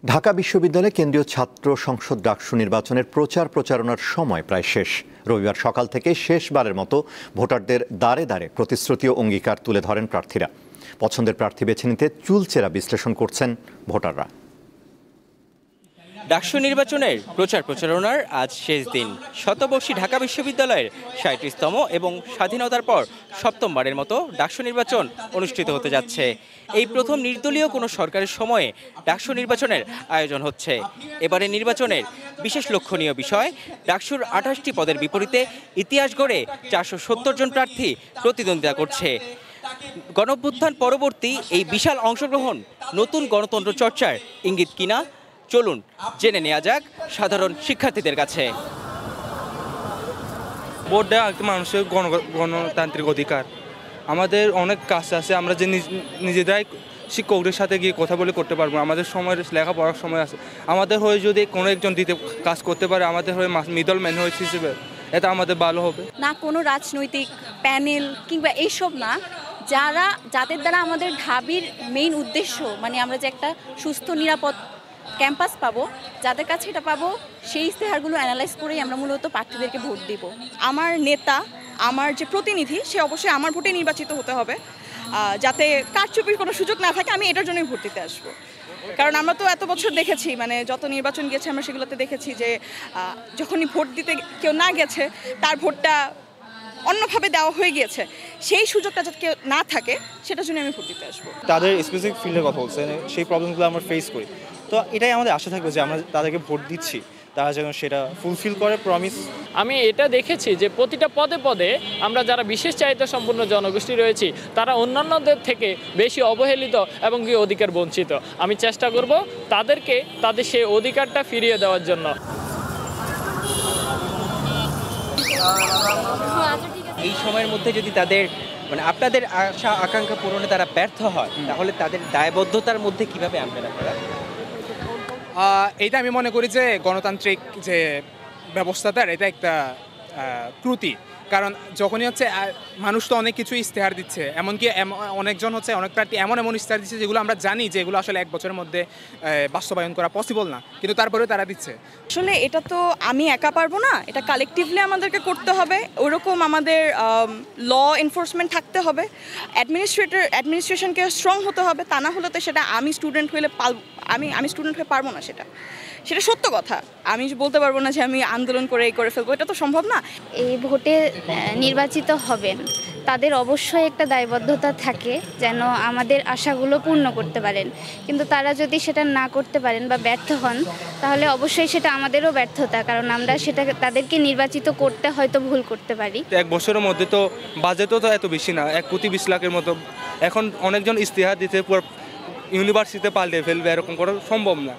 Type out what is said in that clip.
ঢাকা বিশ্ববিদ্যালয়ে কেন্দ্রীয় ছাত্র সংসদ ডাকসু নির্বাচনের প্রচারণার সময় প্রায় শেষ। রবিবার সকাল থেকে শেষবারের মতো ভোটারদের দ্বারে দ্বারে প্রতিশ্রুতি ও অঙ্গীকার তুলে ধরেন প্রার্থীরা। পছন্দের প্রার্থী বেছে নিতে চুলচেরা বিশ্লেষণ করছেন ভোটাররা। ডাকসু নির্বাচনের প্রচারণার আজ শেষ দিন। শতবর্ষী ঢাকা বিশ্ববিদ্যালয়ের ৩৭তম এবং স্বাধীনতার পর সপ্তমবারের মতো ডাকসু নির্বাচন অনুষ্ঠিত হতে যাচ্ছে। এই প্রথম নির্দলীয় কোনো সরকারের সময়ে ডাকসু নির্বাচনের আয়োজন হচ্ছে। এবারে নির্বাচনের বিশেষ লক্ষণীয় বিষয়, ডাকসুর ২৮টি পদের বিপরীতে ইতিহাস গড়ে ৪৭০ জন প্রার্থী প্রতিদ্বন্দ্বিতা করছে। গণঅভ্যুত্থান পরবর্তী এই বিশাল অংশগ্রহণ নতুন গণতন্ত্র চর্চার ইঙ্গিত কিনা, চলুন জেনে নেওয়া যাক সাধারণ শিক্ষার্থীদের কাছে। ভোট দেওয়া একটা মানুষের গণতান্ত্রিক অধিকার। আমাদের অনেক কাজ আছে, আমরা যে নিজেরাই শিক্ষকদের সাথে গিয়ে কথা বলে করতে পারবো। আমাদের সময়ের লেখাপড়ার সময় আছে, আমাদের হয়ে যদি কোনো একজন দিতে কাজ করতে পারে, আমাদের হয়ে মিডল ম্যান হয়ে হিসেবে, এটা আমাদের ভালো হবে। না কোনো রাজনৈতিক প্যানেল কিংবা এইসব না, যাদের দ্বারা আমাদের ঢাবির মেইন উদ্দেশ্য মানে আমরা যে একটা সুস্থ নিরাপদ ক্যাম্পাস পাবো, যাদের কাছে এটা পাবো, সেই ইশতেহারগুলো অ্যানালাইজ করেই আমরা মূলত প্রার্থীদেরকে ভোট দিব। আমার নেতা, আমার যে প্রতিনিধি, সে অবশ্যই আমার ভোটে নির্বাচিত হতে হবে, যাতে কারচুপির কোনো সুযোগ না থাকে। আমি এটার জন্যই ভোট দিতে আসবো, কারণ আমরা তো এত বছর দেখেছি, মানে যত নির্বাচন গেছে আমরা সেগুলোতে দেখেছি যে যখনই ভোট দিতে কেউ না গেছে তার ভোটটা অন্যভাবে দেওয়া হয়ে গিয়েছে। সেই সুযোগটা যাতে কেউ না থাকে, সেটার জন্য আমি ভোট দিতে আসবো। তাদের স্পেসিফিক ফিল্ডের কথা বলছে, সেই প্রবলেমগুলো আমরা ফেস করি, তো এটাই আমাদের আশা থাকবে যে আমরা তাদেরকে ভোট দিচ্ছি, তারা যেন সেটা ফুলফিল করে প্রমিস। আমি এটা দেখেছি যে প্রতিটা পদে পদে আমরা যারা বিশেষ চাহিদা সম্পন্ন জনগোষ্ঠী রয়েছি, তারা অন্যান্যদের থেকে বেশি অবহেলিত এবং কি অধিকার বঞ্চিত। আমি চেষ্টা করব তাদেরকে তাদের সেই অধিকারটা ফিরিয়ে দেওয়ার জন্য। এই সময়ের মধ্যে যদি তাদের মানে আপনাদের আশা আকাঙ্ক্ষা পূরণে তারা ব্যর্থ হয়, তাহলে তাদের দায়বদ্ধতার মধ্যে কিভাবে আনবেন আপনারা? এইটা আমি মনে করি যে গণতান্ত্রিক যে ব্যবস্থাটার এটা একটা ত্রুটি। কারণ যখনই হচ্ছে মানুষ তো অনেক কিছু ইশতেহার দিচ্ছে, এমনকি অনেকজন হচ্ছে অনেক প্রার্থী এমন ইশতেহার দিচ্ছে যেগুলো আমরা জানি যে এগুলো আসলে ১ বছরের মধ্যে বাস্তবায়ন করা পসিবল না, কিন্তু তারপরেও তারা দিচ্ছে। আসলে এটা তো আমি একা পারবো না, এটা কালেকটিভলি আমাদেরকে করতে হবে। ওরকম আমাদের ল এনফোর্সমেন্ট থাকতে হবে, অ্যাডমিনিস্ট্রেশনকে স্ট্রং হতে হবে। তা না হলে তো সেটা আমি স্টুডেন্ট হয়ে পারবো না। সেটা সত্য কথা। আমি বলতে পারবো না যে আমি আন্দোলন করে ফেলবো, এটা তো সম্ভব না। এই ভোটে নির্বাচিত হবেন তাদের অবশ্যই একটা দায়বদ্ধতা থাকে যেন আমাদের আশাগুলো পূর্ণ করতে পারেন, কিন্তু তারা যদি সেটা না করতে পারেন বা ব্যর্থ হন, তাহলে অবশ্যই সেটা আমাদেরও ব্যর্থতা, কারণ আমরা সেটা তাদেরকে নির্বাচিত করতে হয়তো ভুল করতে পারি। 1 বছরের মধ্যে তো বাজেটও তো এত বেশি না, 1 কোটি 20 লাখের মতো। এখন অনেকজন ইশতেহার দিতে পুরো ইউনিভার্সিটিতে পাল্টে ফেলবে, এরকম করা সম্ভব না।